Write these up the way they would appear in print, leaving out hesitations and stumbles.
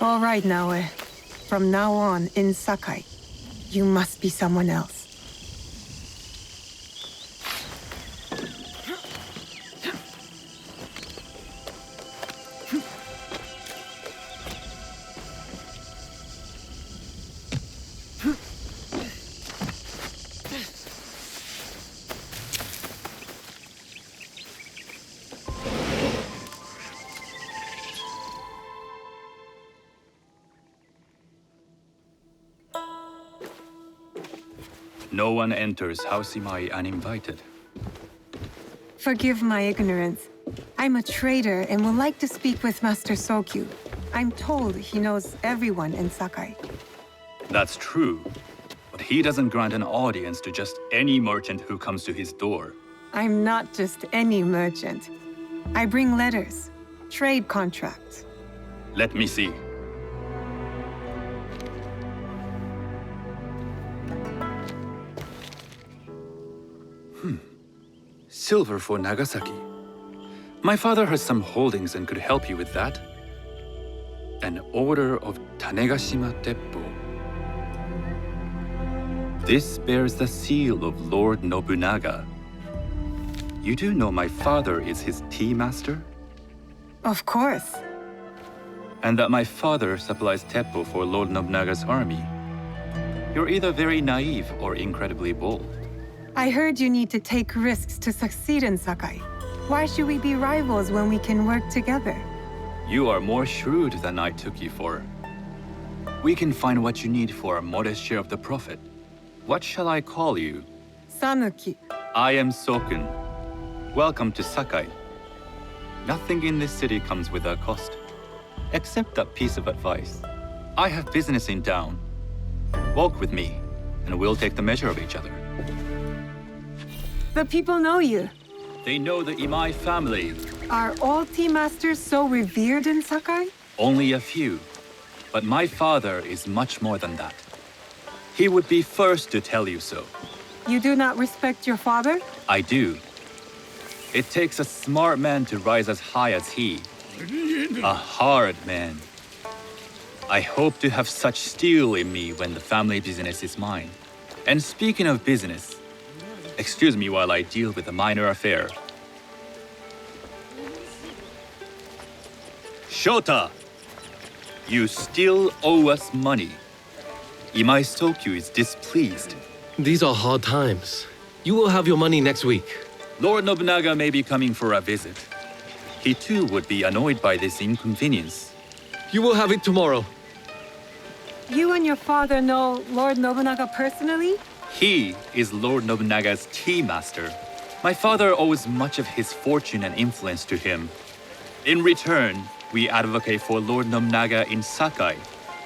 All right, Naoe. From now on, in Sakai, you must be someone else. No one enters House Imai uninvited. Forgive my ignorance. I'm a trader and would like to speak with Master Sokyu. I'm told he knows everyone in Sakai. That's true, but he doesn't grant an audience to just any merchant who comes to his door. I'm not just any merchant. I bring letters, trade contracts. Let me see. Silver for Nagasaki. My father has some holdings and could help you with that. An order of Tanegashima Teppo. This bears the seal of Lord Nobunaga. You do know my father is his tea master? Of course. And that my father supplies Teppo for Lord Nobunaga's army. You're either very naive or incredibly bold. I heard you need to take risks to succeed in Sakai. Why should we be rivals when we can work together? You are more shrewd than I took you for. We can find what you need for a modest share of the profit. What shall I call you? Sanuki. I am Sokun. Welcome to Sakai. Nothing in this city comes without cost. Except that piece of advice. I have business in town. Walk with me, and we'll take the measure of each other. The people know you. They know the Imai family. Are all tea masters so revered in Sakai? Only a few. But my father is much more than that. He would be first to tell you so. You do not respect your father? I do. It takes a smart man to rise as high as he. A hard man. I hope to have such steel in me when the family business is mine. And speaking of business, excuse me while I deal with a minor affair. Shota! You still owe us money. Imai Sokyu is displeased. These are hard times. You will have your money next week. Lord Nobunaga may be coming for a visit. He too would be annoyed by this inconvenience. You will have it tomorrow. You and your father know Lord Nobunaga personally? He is Lord Nobunaga's tea master. My father owes much of his fortune and influence to him. In return, we advocate for Lord Nobunaga in Sakai.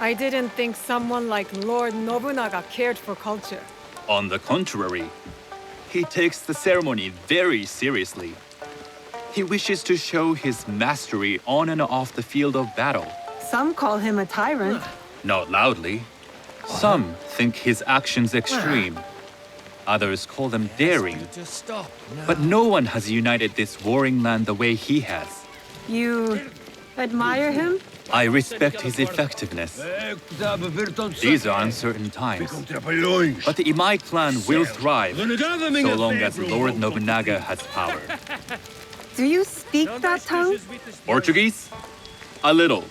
I didn't think someone like Lord Nobunaga cared for culture. On the contrary, he takes the ceremony very seriously. He wishes to show his mastery on and off the field of battle. Some call him a tyrant. Not loudly. Some think his actions extreme. Others call them daring. But no one has united this warring land the way he has. You admire him? I respect his effectiveness. These are uncertain times. But the Imai clan will thrive, so long as Lord Nobunaga has power. Do you speak that tongue? Portuguese? A little.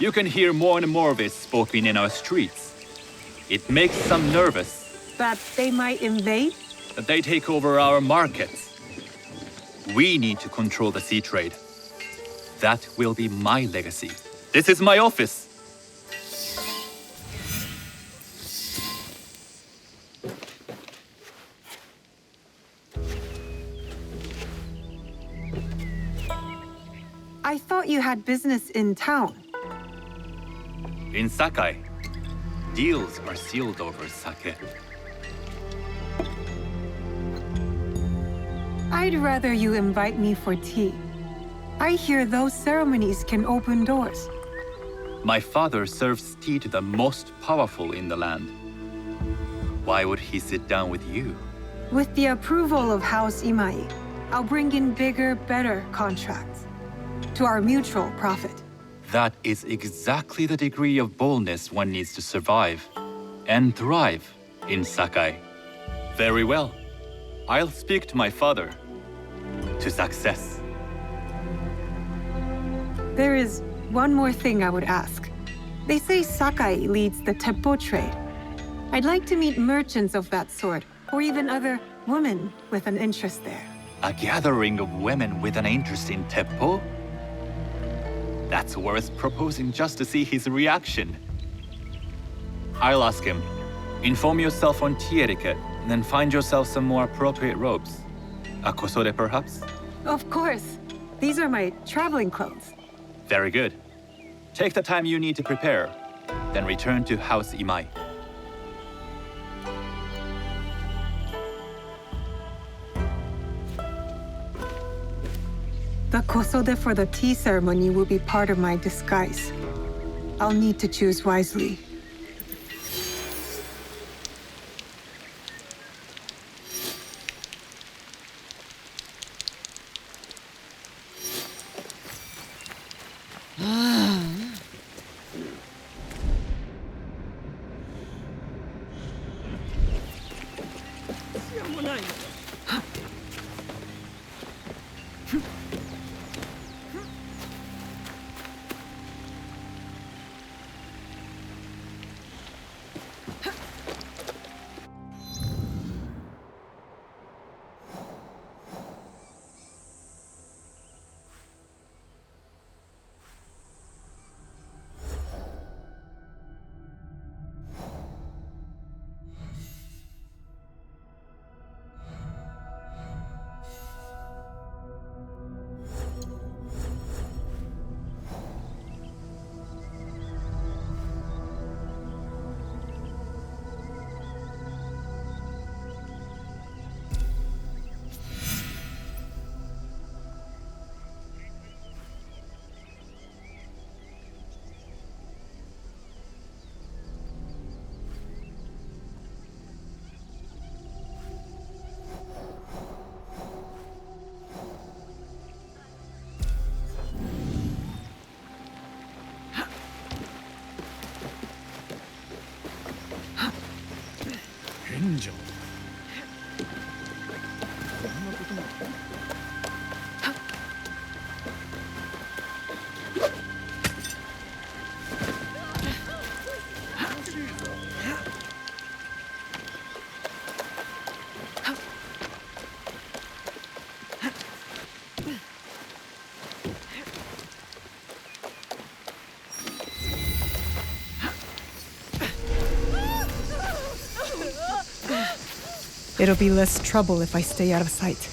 You can hear more and more of it spoken in our streets. It makes some nervous. That they might invade? That they take over our markets. We need to control the sea trade. That will be my legacy. This is my office. I thought you had business in town. In Sakai, deals are sealed over sake. I'd rather you invite me for tea. I hear those ceremonies can open doors. My father serves tea to the most powerful in the land. Why would he sit down with you? With the approval of House Imai, I'll bring in bigger, better contracts. To our mutual profit. That is exactly the degree of boldness one needs to survive and thrive in Sakai. Very well. I'll speak to my father. To success. There is one more thing I would ask. They say Sakai leads the teppo trade. I'd like to meet merchants of that sort, or even other women with an interest there. A gathering of women with an interest in teppo? That's worth proposing just to see his reaction. I'll ask him. Inform yourself on tea etiquette, and then find yourself some more appropriate robes. A kosode, perhaps? Of course. These are my traveling clothes. Very good. Take the time you need to prepare, then return to House Imai. The kosode for the tea ceremony will be part of my disguise. I'll need to choose wisely. It'll be less trouble if I stay out of sight.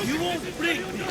You won't break me!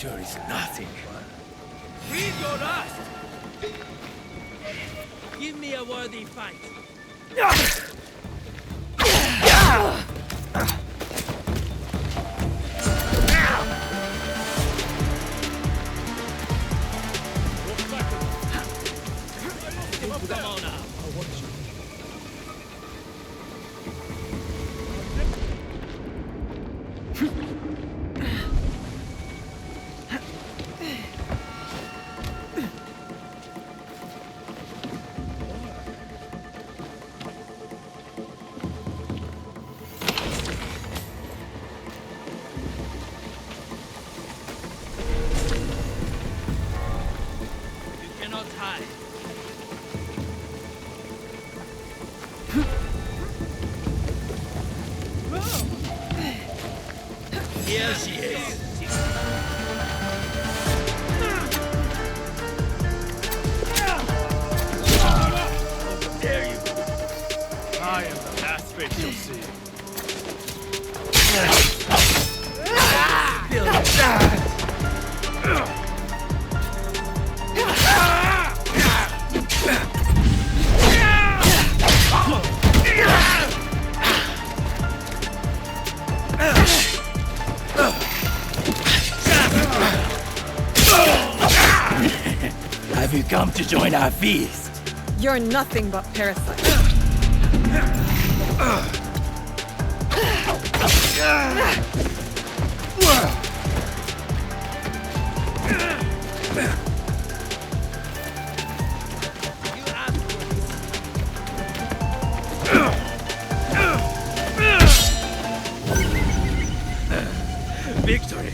usher is nothing. Read your last! Give me a worthy fight. Cannot hide. Here she is. How dare you? I am the last face you'll see. Have you come to join our feast? You're nothing but parasites. You asked for this. Victory!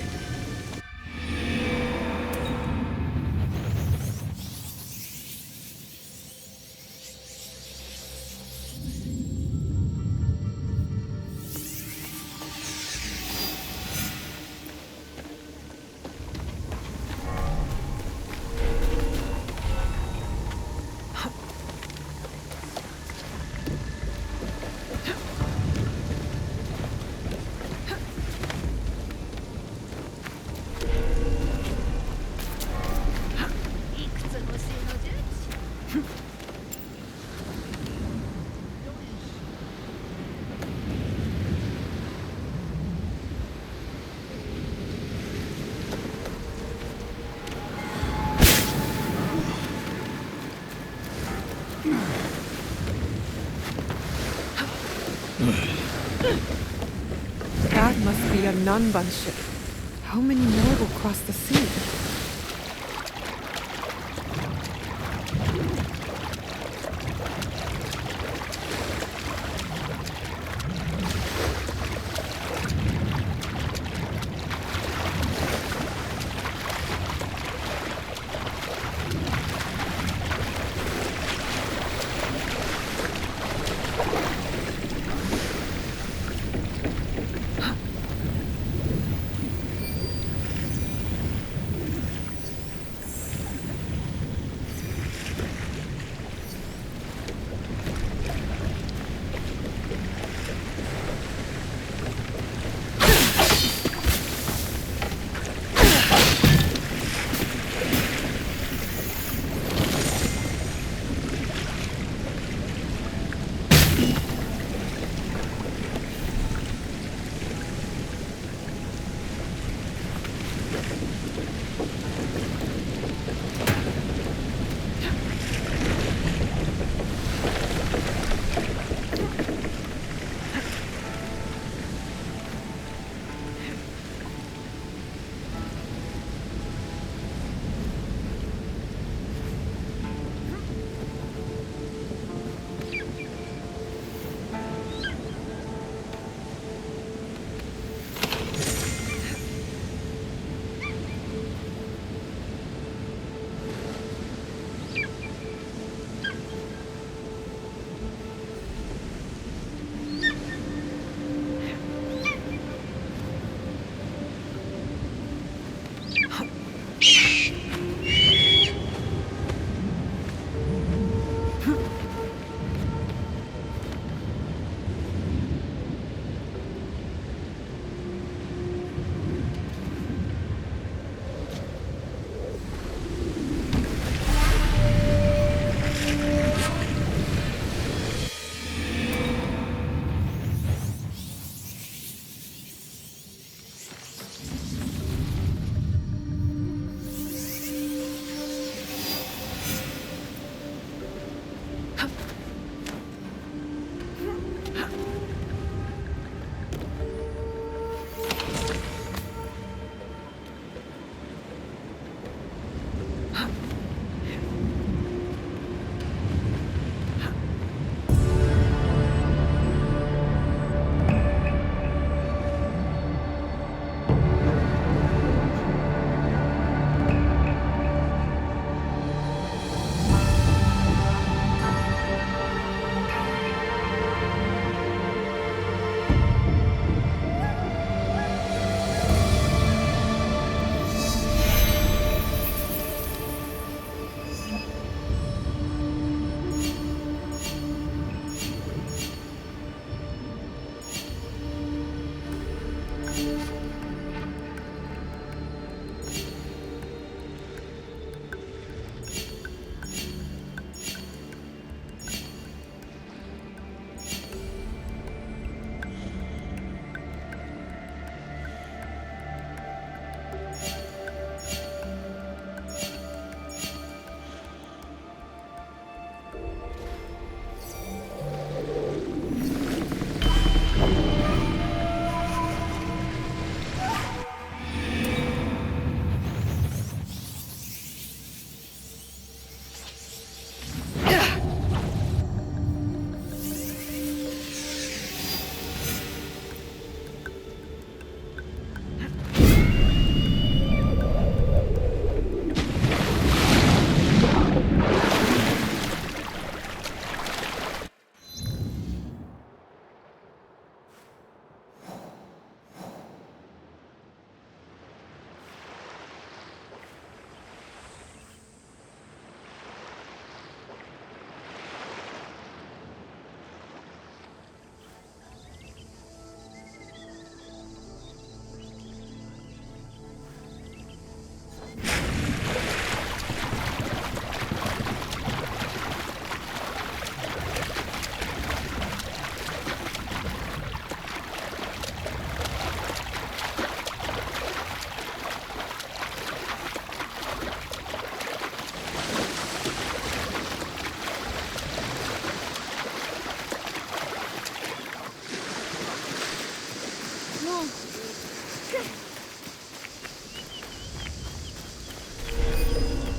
That must be a Nanban ship. How many more will cross the sea?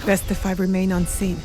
Best if I remain unseen.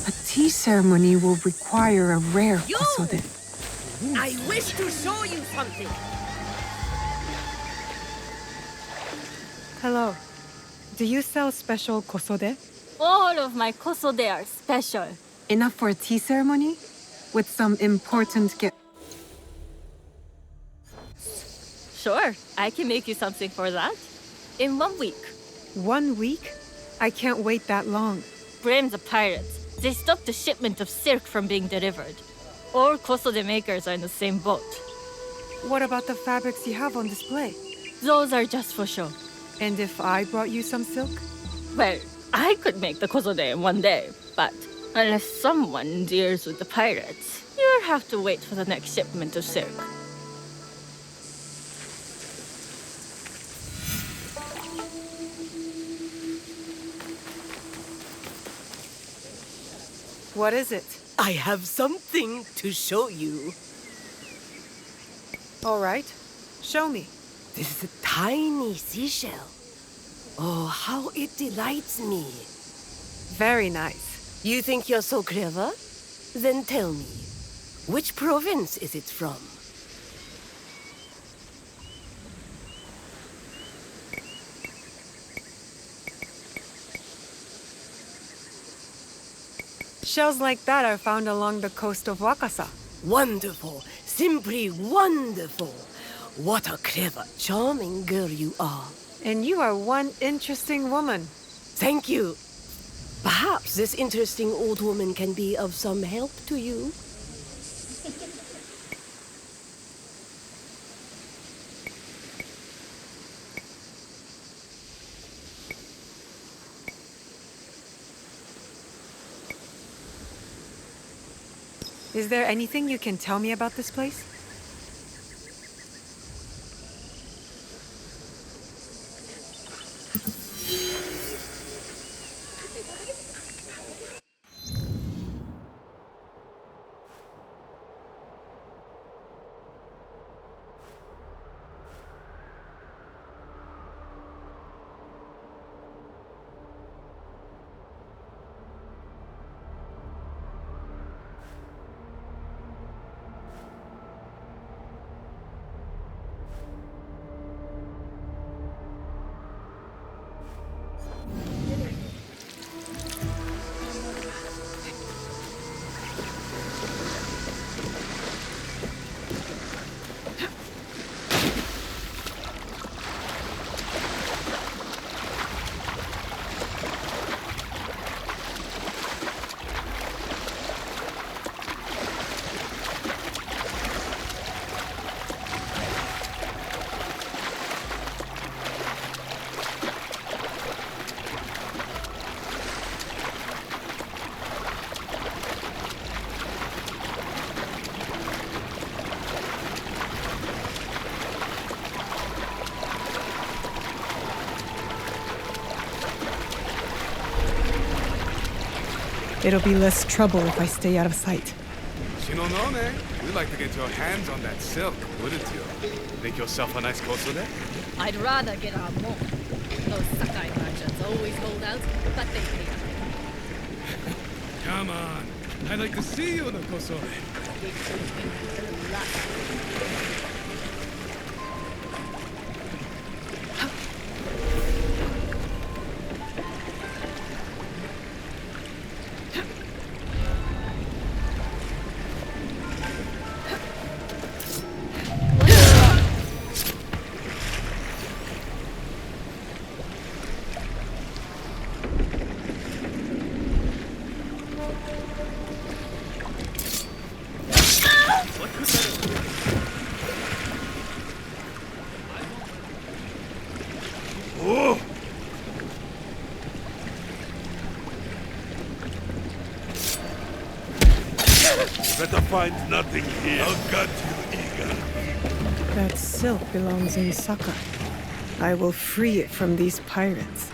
A tea ceremony will require a rare kosode. I wish to show you something. Hello. Do you sell special kosode? All of my kosode are special. Enough for a tea ceremony? With some important gift. Sure, I can make you something for that. In 1 week. 1 week? I can't wait that long. Blame the pirates. They stopped the shipment of silk from being delivered. All kosode makers are in the same boat. What about the fabrics you have on display? Those are just for show. And if I brought you some silk? Well, I could make the kosode in 1 day, but unless someone deals with the pirates, you'll have to wait for the next shipment of silk. What is it? I have something to show you. All right. Show me. This is a tiny seashell. Oh, how it delights me. Very nice. You think you're so clever? Then tell me, which province is it from? Shells like that are found along the coast of Wakasa. Wonderful, simply wonderful. What a clever, charming girl you are. And you are one interesting woman. Thank you. Perhaps this interesting old woman can be of some help to you. Is there anything you can tell me about this place? It'll be less trouble if I stay out of sight. Shinonone, you'd like to get your hands on that silk, wouldn't you? Make yourself a nice kosode? I'd rather get our more. Those Sakai merchants always hold out, but they pay. Come on. I'd like to see you in a kosode. Oh! Better find nothing here. I'll gut you, eager. That silk belongs in Sakai. I will free it from these pirates.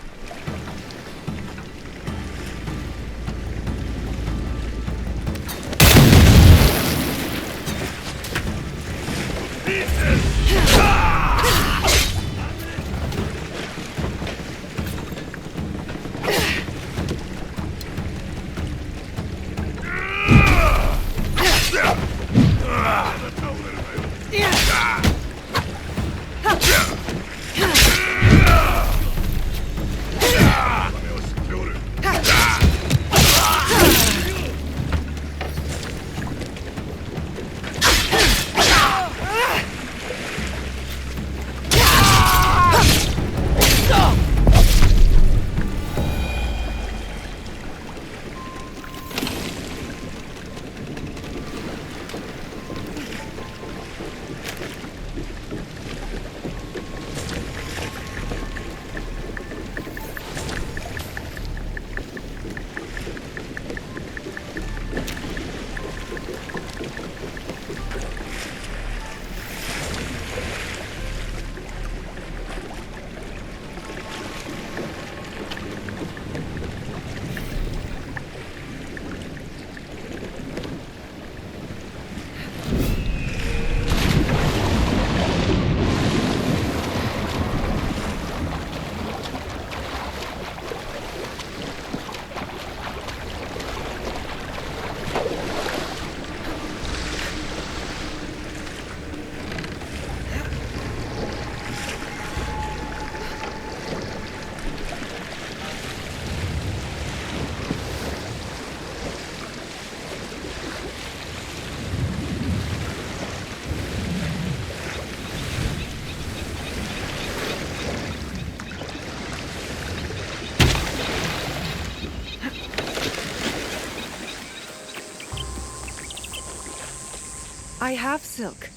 I have silk.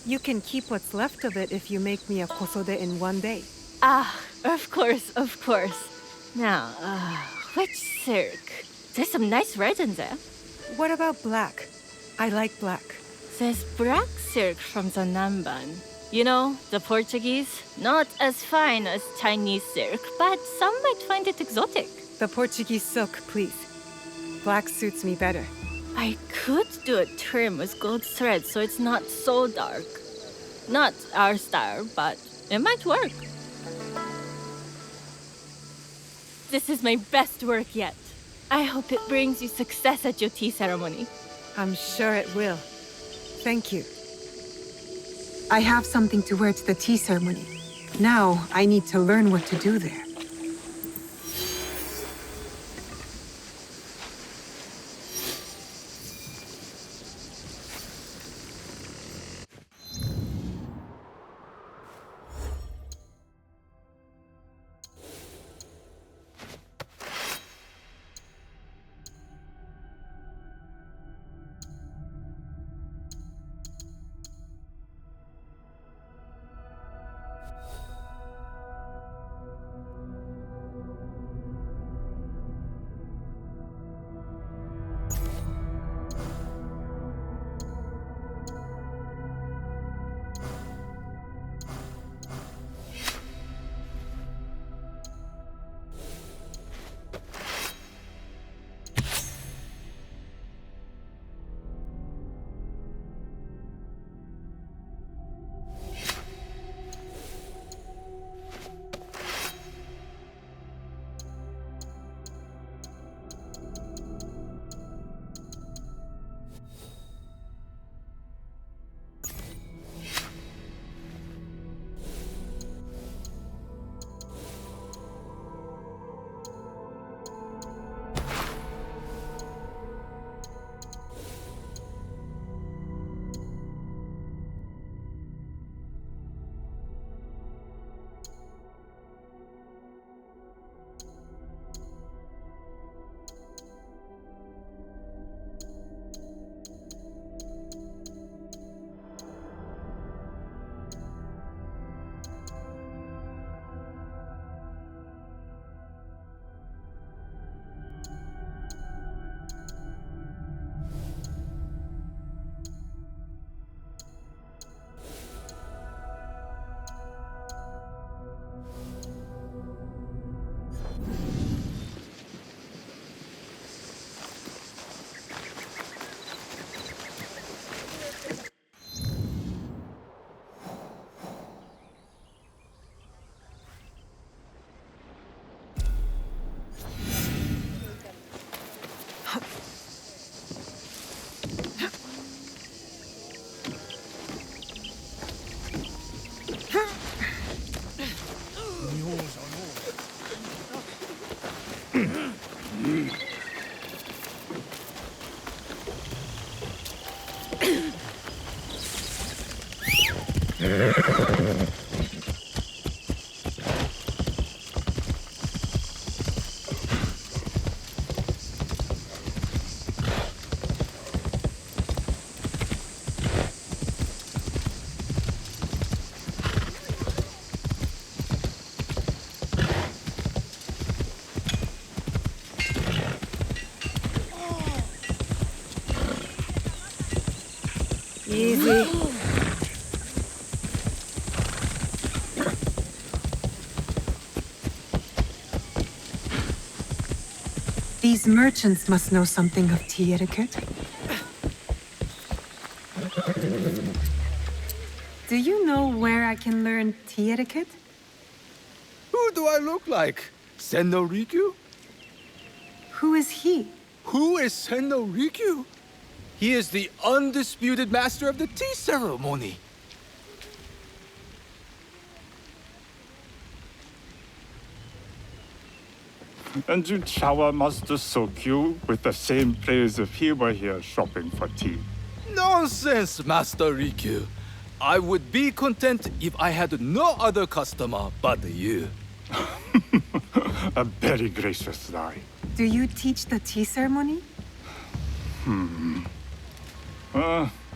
You can keep what's left of it if you make me a kosode in one day. Ah, of course, of course. Now, which silk? There's some nice red in there. What about black? I like black. There's black silk from the Namban. You know, the Portuguese. Not as fine as Chinese silk, but some might find it exotic. The Portuguese silk, please. Black suits me better. I could do a trim with gold thread so it's not so dark. Not our style, but it might work. This is my best work yet. I hope it brings you success at your tea ceremony. I'm sure it will. Thank you. I have something to wear to the tea ceremony. Now, I need to learn what to do there. Easy. These merchants must know something of tea etiquette. Do you know where I can learn tea etiquette? Who do I look like? Senno Rikyu? Who is he? Who is Senno Rikyu? He is the undisputed master of the tea ceremony. And you shower Master Sokyu with the same praise if he were here shopping for tea. Nonsense, Master Rikyu. I would be content if I had no other customer but you. A very gracious lie. Do you teach the tea ceremony?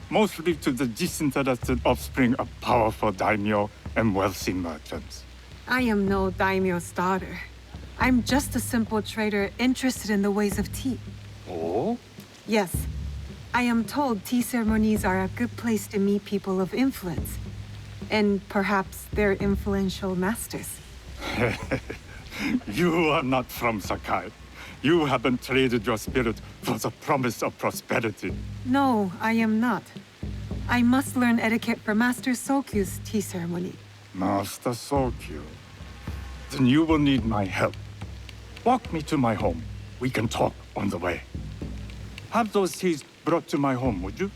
Mostly to the disinterested offspring of powerful daimyo and wealthy merchants. I am no daimyo's daughter. I'm just a simple trader interested in the ways of tea. Oh? Yes. I am told tea ceremonies are a good place to meet people of influence. And perhaps their influential masters. You are not from Sakai. You haven't traded your spirit for the promise of prosperity. No, I am not. I must learn etiquette for Master Sokyu's tea ceremony. Master Sokyu. Then you will need my help. Walk me to my home. We can talk on the way. Have those teas brought to my home, would you?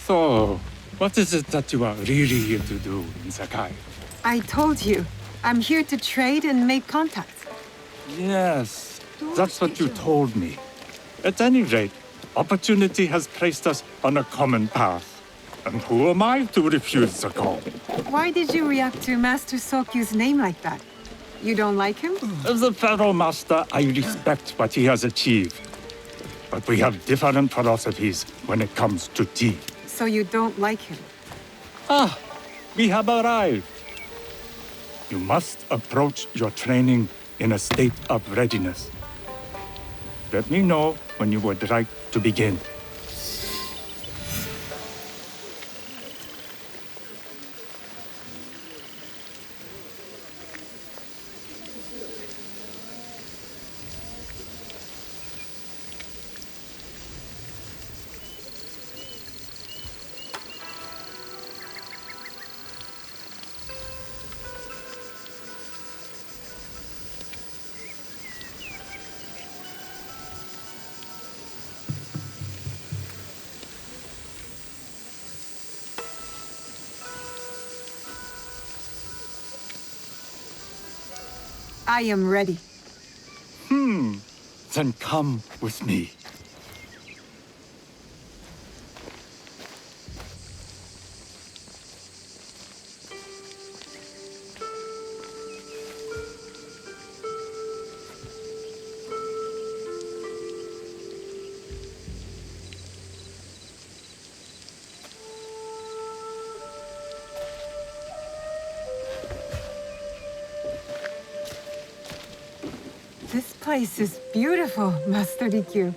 So, what is it that you are really here to do in Sakai? I told you, I'm here to trade and make contacts. Yes, that's what you told me. At any rate, opportunity has placed us on a common path. And who am I to refuse the call? Why did you react to Master Sokyu's name like that? You don't like him? As a Pharaoh Master, I respect what he has achieved. But we have different philosophies when it comes to tea. So you don't like him? Ah, we have arrived. You must approach your training in a state of readiness. Let me know when you would like to begin. I am ready. Then come with me. This place is beautiful, Master Rikyu.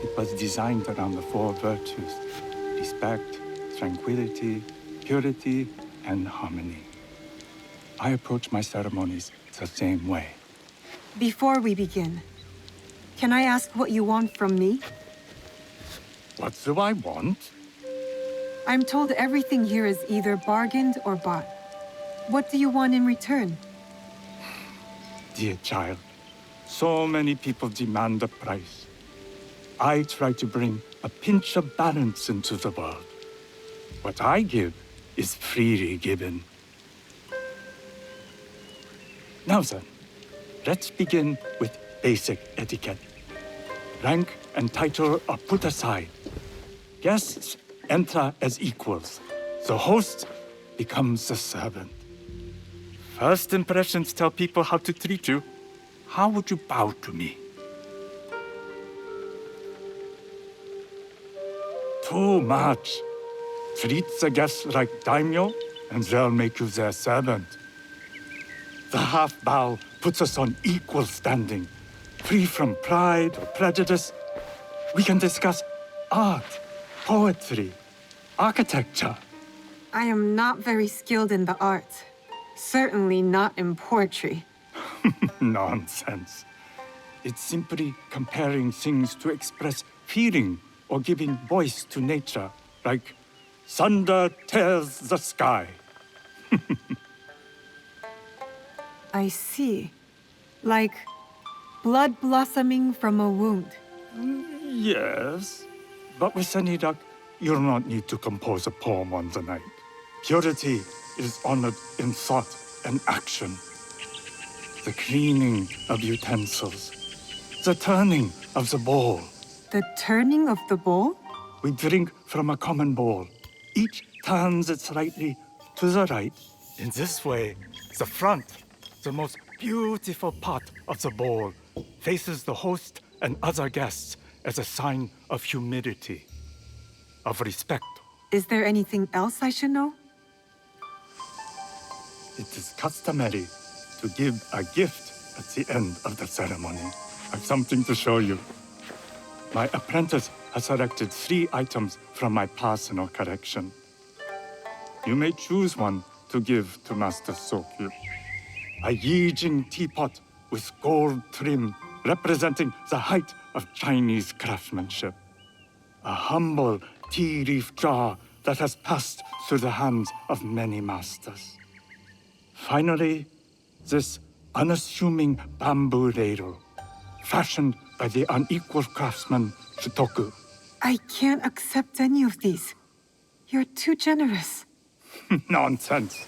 It was designed around the four virtues: respect, tranquility, purity, and harmony. I approach my ceremonies the same way. Before we begin, can I ask what you want from me? What do I want? I'm told everything here is either bargained or bought. What do you want in return? Dear child, so many people demand a price. I try to bring a pinch of balance into the world. What I give is freely given. Now then, let's begin with basic etiquette. Rank and title are put aside. Guests enter as equals. The host becomes the servant. First impressions tell people how to treat you. How would you bow to me? Too much. Treat the guests like daimyo, and they'll make you their servant. The half bow puts us on equal standing, free from pride or prejudice. We can discuss art, poetry, architecture. I am not very skilled in the arts. Certainly not in poetry. Nonsense. It's simply comparing things to express feeling or giving voice to nature, like thunder tears the sky. I see. Like blood blossoming from a wound. Yes, but with Senidak, you'll not need to compose a poem on the night. Purity is honored in thought and action. The cleaning of utensils, the turning of the bowl. The turning of the bowl? We drink from a common bowl. Each turns it slightly to the right. In this way, the front, the most beautiful part of the bowl, faces the host and other guests as a sign of humility, of respect. Is there anything else I should know? It is customary to give a gift at the end of the ceremony. I've something to show you. My apprentice has selected 3 items from my personal collection. You may choose one to give to Master Sokyu. A Yijing teapot with gold trim representing the height of Chinese craftsmanship. A humble tea leaf jar that has passed through the hands of many masters. Finally, this unassuming bamboo ladle, fashioned by the unequal craftsman Shitoku. I can't accept any of these. You're too generous. Nonsense.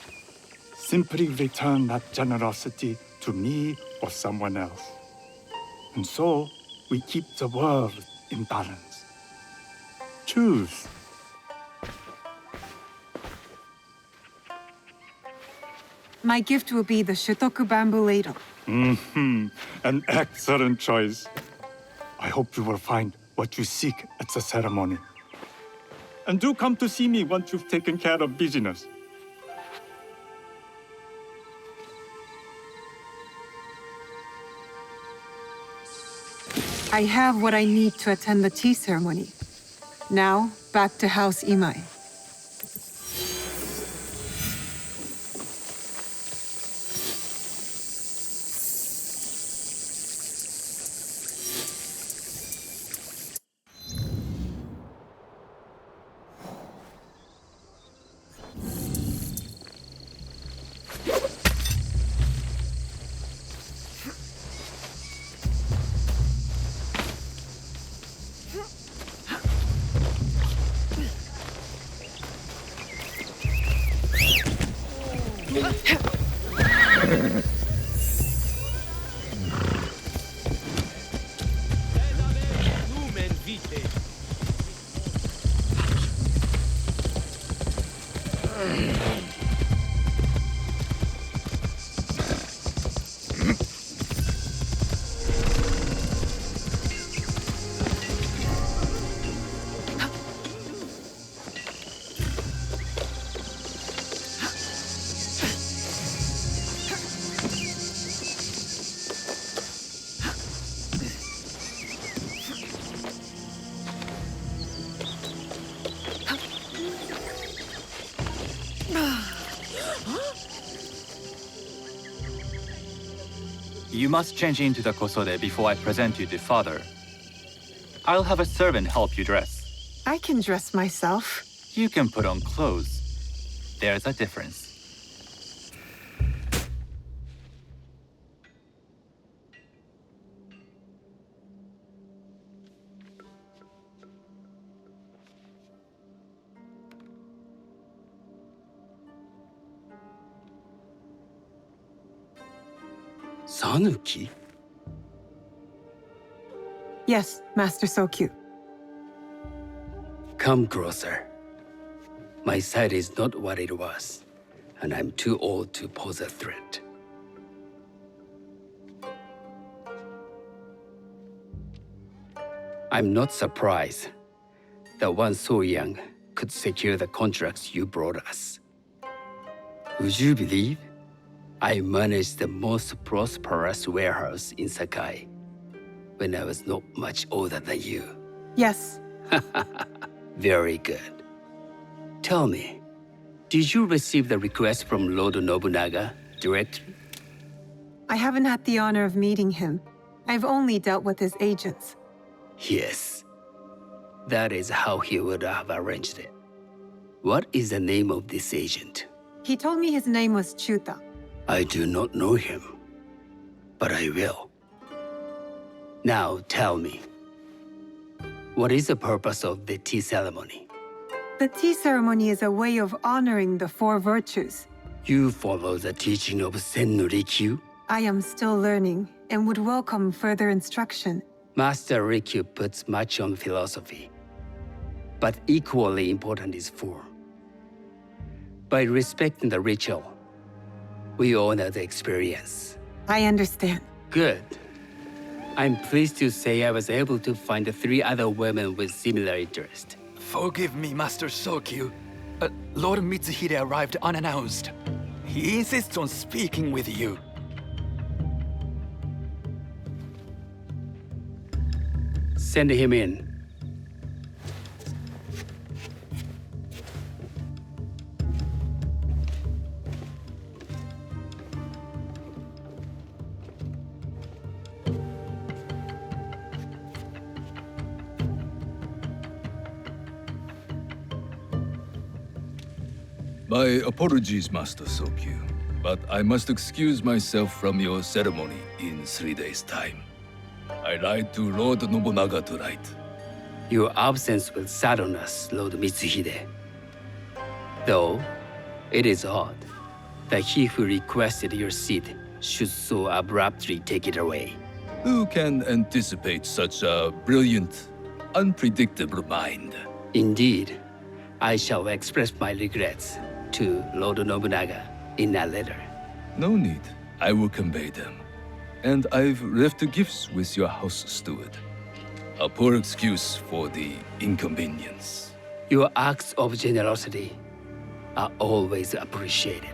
Simply return that generosity to me or someone else. And so, we keep the world in balance. Choose. My gift will be the Shitoku bamboo ladle. An excellent choice. I hope you will find what you seek at the ceremony. And do come to see me once you've taken care of business. I have what I need to attend the tea ceremony. Now, back to House Imai. You must change into the kosode before I present you to father. I'll have a servant help you dress. I can dress myself. You can put on clothes. There's a difference. Sanuki? Yes, Master Sokyu. Come closer. My sight is not what it was, and I'm too old to pose a threat. I'm not surprised that one so young could secure the contracts you brought us. Would you believe I managed the most prosperous warehouse in Sakai when I was not much older than you? Yes. Very good. Tell me, did you receive the request from Lord Nobunaga directly? I haven't had the honor of meeting him. I've only dealt with his agents. Yes. That is how he would have arranged it. What is the name of this agent? He told me his name was Chuta. I do not know him, but I will. Now tell me, what is the purpose of the tea ceremony? The tea ceremony is a way of honoring the four virtues. You follow the teaching of Sen no Rikyu? I am still learning and would welcome further instruction. Master Rikyu puts much on philosophy, but equally important is form. By respecting the ritual, we honor the experience. I understand. Good. I'm pleased to say I was able to find 3 other women with similar interest. Forgive me, Master Sokyu. Lord Mitsuhide arrived unannounced. He insists on speaking with you. Send him in. My apologies, Master Sokyu, but I must excuse myself from your ceremony in 3 days' time. I lied to Lord Nobunaga tonight. Your absence will sadden us, Lord Mitsuhide. Though, it is odd that he who requested your seat should so abruptly take it away. Who can anticipate such a brilliant, unpredictable mind? Indeed, I shall express my regrets to Lord Nobunaga in a letter. No need. I will convey them. And I've left the gifts with your house steward. A poor excuse for the inconvenience. Your acts of generosity are always appreciated.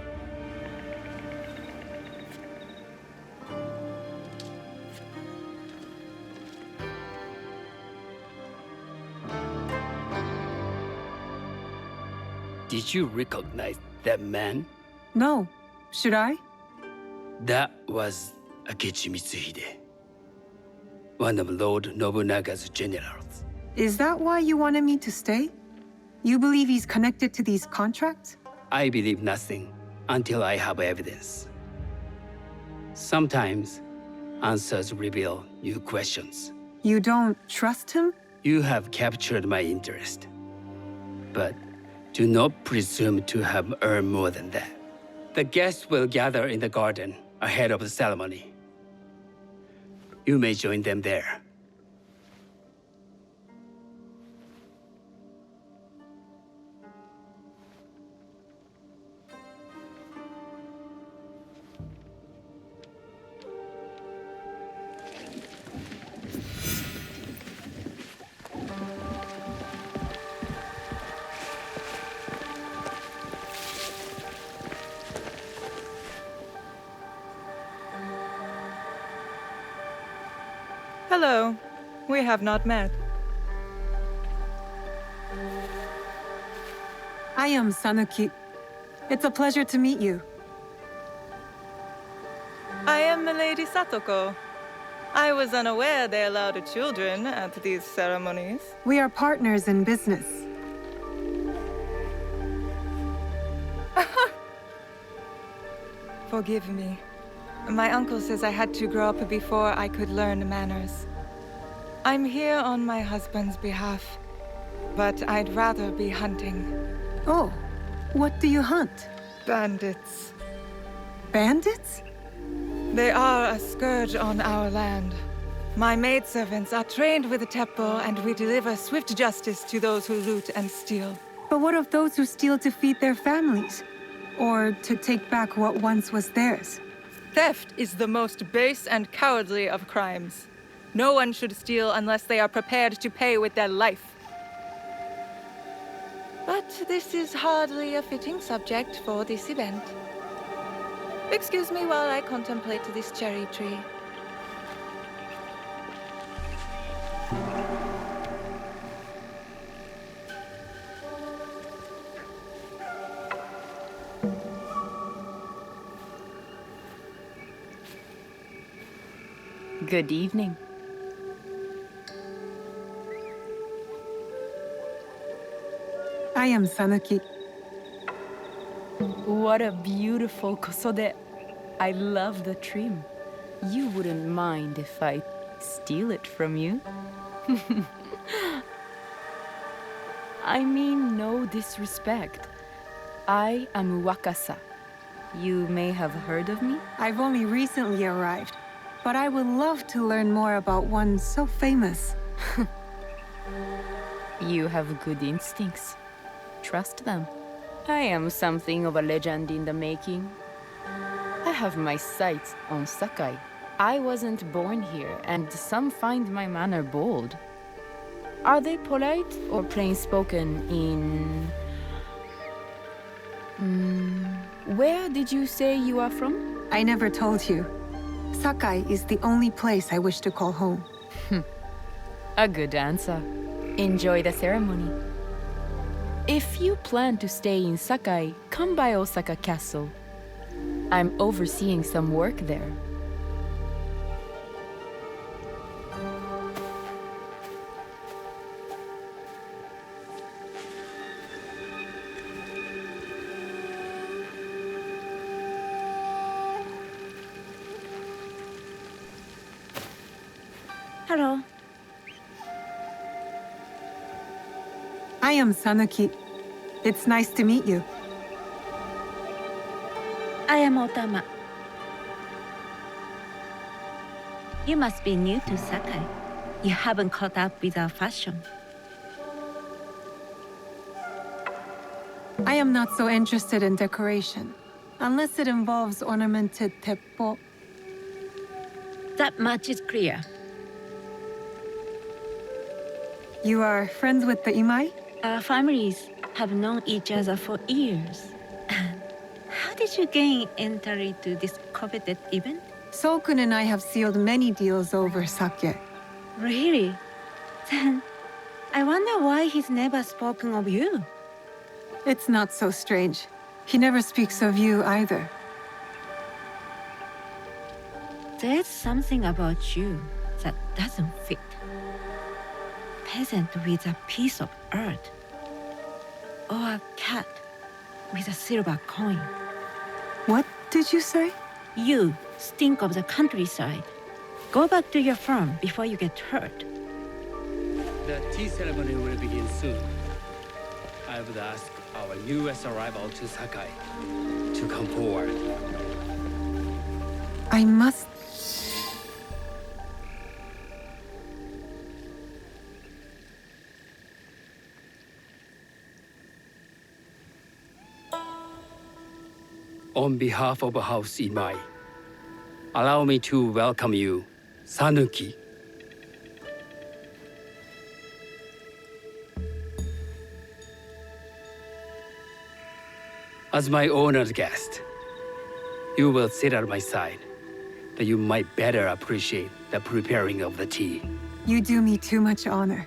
Did you recognize that man? No. Should I? That was Akechi Mitsuhide, one of Lord Nobunaga's generals. Is that why you wanted me to stay? You believe he's connected to these contracts? I believe nothing until I have evidence. Sometimes, answers reveal new questions. You don't trust him? You have captured my interest. But do not presume to have earned more than that. The guests will gather in the garden ahead of the ceremony. You may join them there. Hello. We have not met. I am Sanuki. It's a pleasure to meet you. I am Milady Satoko. I was unaware they allowed children at these ceremonies. We are partners in business. Forgive me. My uncle says I had to grow up before I could learn manners. I'm here on my husband's behalf, but I'd rather be hunting. Oh, what do you hunt? Bandits. Bandits? They are a scourge on our land. My maidservants are trained with the teppo, and we deliver swift justice to those who loot and steal. But what of those who steal to feed their families? Or to take back what once was theirs? Theft is the most base and cowardly of crimes. No one should steal unless they are prepared to pay with their life. But this is hardly a fitting subject for this event. Excuse me while I contemplate this cherry tree. Good evening. I am Sanuki. What a beautiful kosode. I love the trim. You wouldn't mind if I steal it from you? I mean no disrespect. I am Wakasa. You may have heard of me? I've only recently arrived, but I would love to learn more about one so famous. You have good instincts. Trust them. I am something of a legend in the making. I have my sights on Sakai. I wasn't born here, and some find my manner bold. Are they polite or plain-spoken in... Where did you say you are from? I never told you. Sakai is the only place I wish to call home. A good answer. Enjoy the ceremony. If you plan to stay in Sakai, come by Osaka Castle. I'm overseeing some work there. Hello. I am Sanuki. It's nice to meet you. I am Otama. You must be new to Sakai. You haven't caught up with our fashion. I am not so interested in decoration, unless it involves ornamented teppo. That much is clear. You are friends with the Imai? Our families have known each other for years. How did you gain entry to this coveted event? Sokun and I have sealed many deals over sake. Really? Then I wonder why he's never spoken of you. It's not so strange. He never speaks of you either. There's something about you that doesn't fit. Peasant with a piece of earth. Or a cat with a silver coin. What did you say? You stink of the countryside. Go back to your farm before you get hurt. The tea ceremony will begin soon. I would ask our newest arrival to Sakai to come forward. I must... On behalf of House Imai, allow me to welcome you, Sanuki. As my honored guest, you will sit at my side, that you might better appreciate the preparing of the tea. You do me too much honor.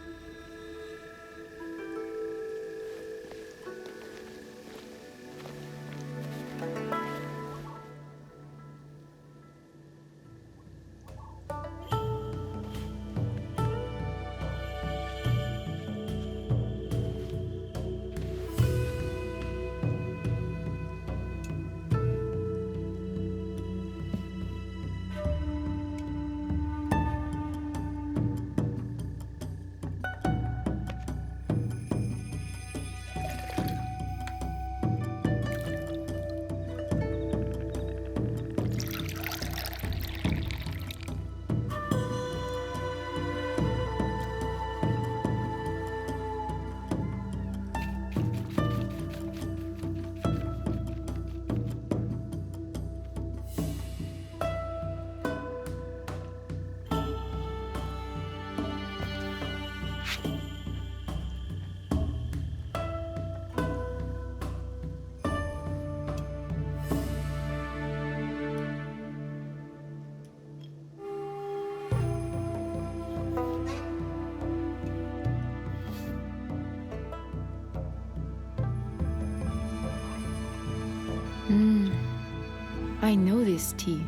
I know this tea.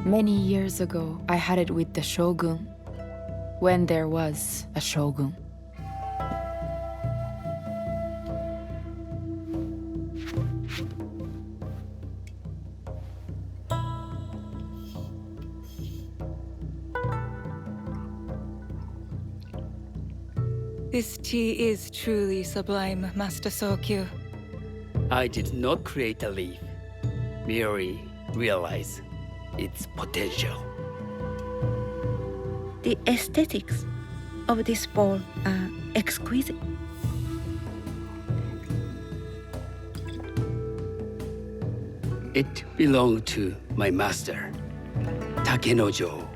Many years ago, I had it with the shogun. When there was a shogun. This tea is truly sublime, Master Sokyu. I did not create a leaf, merely realize its potential. The aesthetics of this bowl are exquisite. It belonged to my master, Takenojo.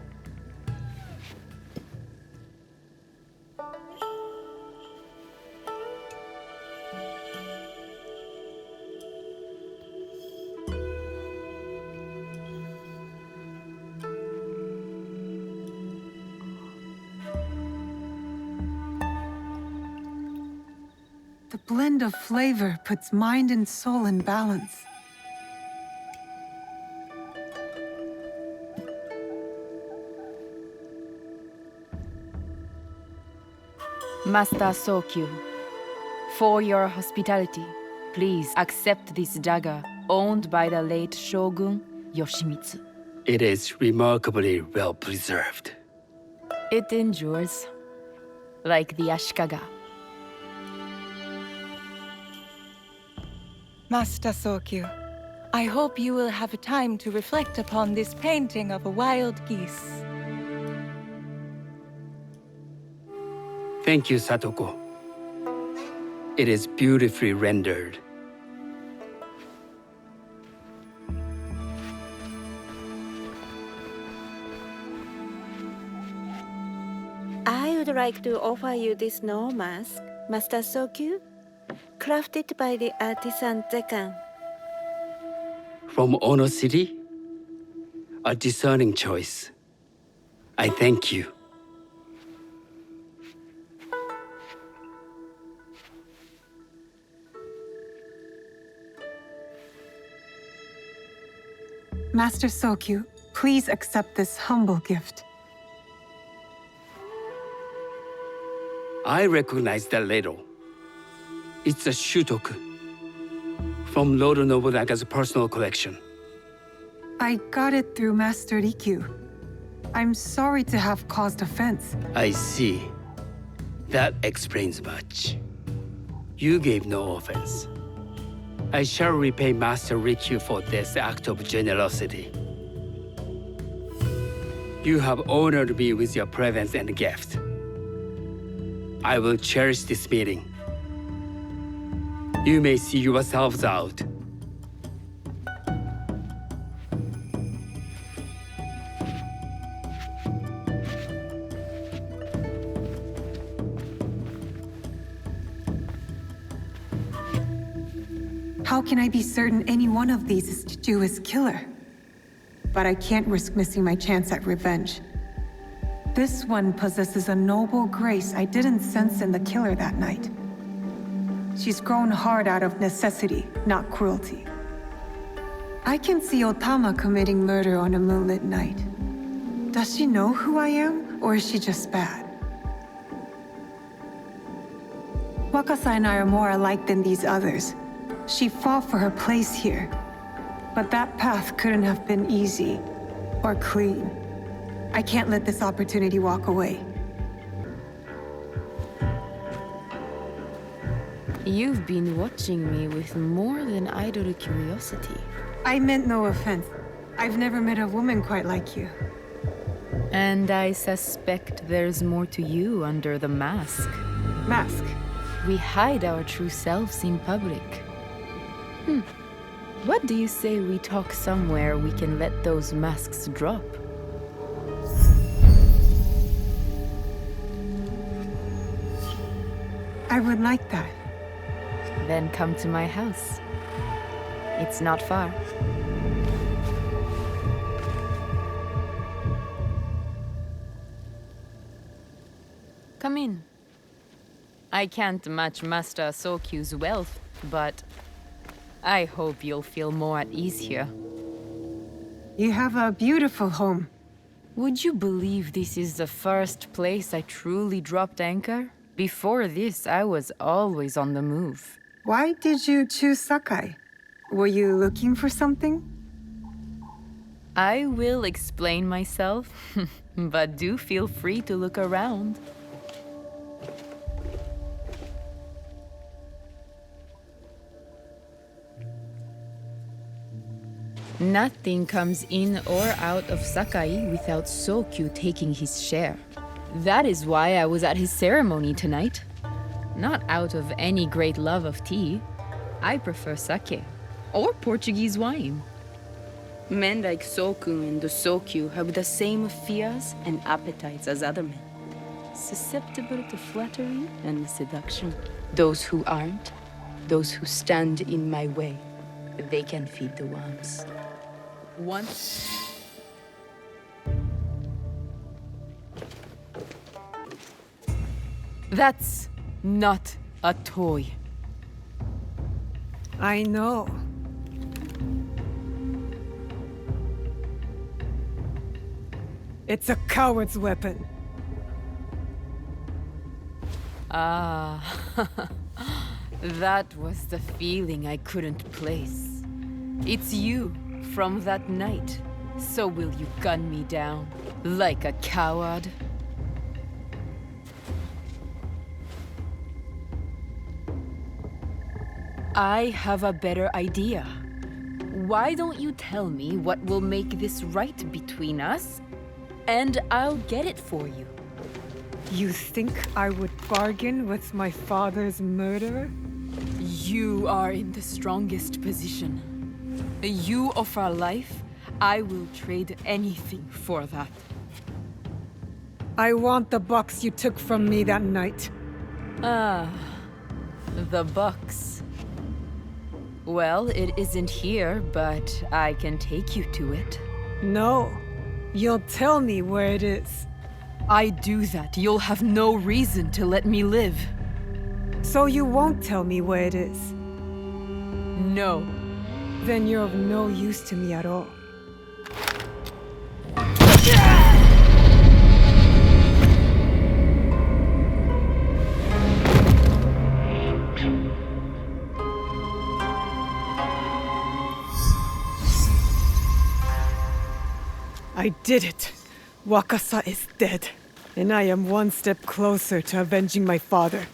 The blend of flavor puts mind and soul in balance. Master Sokyu, for your hospitality, please accept this dagger owned by the late Shogun Yoshimitsu. It is remarkably well preserved. It endures, like the Ashikaga. Master Sokyu, I hope you will have time to reflect upon this painting of a wild geese. Thank you, Satoko. It is beautifully rendered. I would like to offer you this snow mask, Master Sokyu, crafted by the artisan Zekan. From Ono City? A discerning choice. I thank you. Master Sokyu, please accept this humble gift. I recognize that ladle. It's a shutoku from Lord Nobunaga's personal collection. I got it through Master Rikyu. I'm sorry to have caused offense. I see. That explains much. You gave no offense. I shall repay Master Rikyu for this act of generosity. You have honored me with your presence and gift. I will cherish this meeting. You may see yourselves out. How can I be certain any one of these is Chichua's killer? But I can't risk missing my chance at revenge. This one possesses a noble grace I didn't sense in the killer that night. She's grown hard out of necessity, not cruelty. I can see Otama committing murder on a moonlit night. Does she know who I am, or is she just bad? Wakasa and I are more alike than these others. She fought for her place here. But that path couldn't have been easy, or clean. I can't let this opportunity walk away. You've been watching me with more than idle curiosity. I meant no offense. I've never met a woman quite like you. And I suspect there's more to you under the mask. Mask? We hide our true selves in public. What do you say we talk somewhere we can let those masks drop? I would like that. Then come to my house. It's not far. Come in. I can't match Master Sokyu's wealth, but I hope you'll feel more at ease here. You have a beautiful home. Would you believe this is the first place I truly dropped anchor? Before this, I was always on the move. Why did you choose Sakai? Were you looking for something? I will explain myself, but do feel free to look around. Nothing comes in or out of Sakai without Sokyu taking his share. That is why I was at his ceremony tonight. Not out of any great love of tea. I prefer sake, or Portuguese wine. Men like Soku and the Sokyu have the same fears and appetites as other men. Susceptible to flattery and seduction. Those who aren't, those who stand in my way, they can feed the worms. Once... That's not a toy. I know. It's a coward's weapon. Ah, that was the feeling I couldn't place. It's you from that night. So will you gun me down like a coward? I have a better idea. Why don't you tell me what will make this right between us, and I'll get it for you. You think I would bargain with my father's murderer? You are in the strongest position. You offer life, I will trade anything for that. I want the box you took from me that night. Ah, the box. Well, it isn't here, but I can take you to it. No. You'll tell me where it is. I do that, you'll have no reason to let me live. So you won't tell me where it is? No. Then you're of no use to me at all. I did it! Wakasa is dead, and I am one step closer to avenging my father.